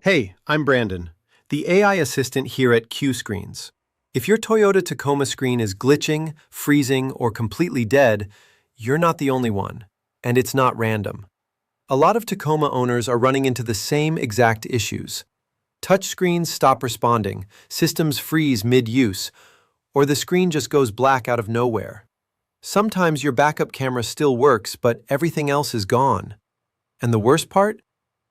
Hey, I'm Brandon, the AI assistant here at Q Screens. If your Toyota Tacoma screen is glitching, freezing, or completely dead, you're not the only one, and it's not random. A lot of Tacoma owners are running into the same exact issues. Touchscreens stop responding, systems freeze mid-use, or the screen just goes black out of nowhere. Sometimes your backup camera still works, but everything else is gone. And the worst part?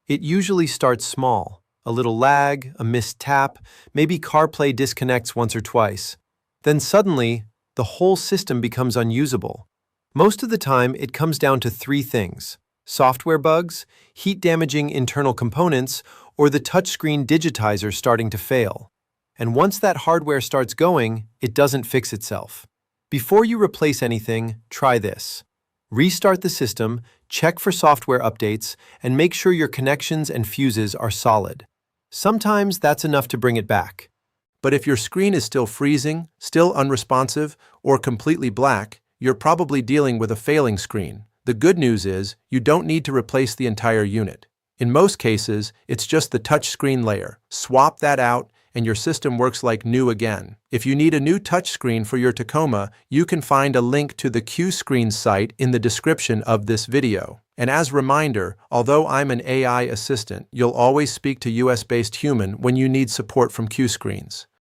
It usually starts small. A little lag, a missed tap, maybe CarPlay disconnects once or twice. Then suddenly, the whole system becomes unusable. Most of the time, it comes down to three things: software bugs, heat-damaging internal components, or the touchscreen digitizer starting to fail. And once that hardware starts going, it doesn't fix itself. Before you replace anything, try this. Restart the system, check for software updates, and make sure your connections and fuses are solid. Sometimes that's enough to bring it back. But if your screen is still freezing, still unresponsive, or completely black, you're probably dealing with a failing screen. The good news is, you don't need to replace the entire unit. In most cases, it's just the touchscreen layer. Swap that out, and your system works like new again. If you need a new touchscreen for your Tacoma, you can find a link to the Q Screens site in the description of this video. And as a reminder, although I'm an AI assistant, you'll always speak to US-based human when you need support from Q Screens.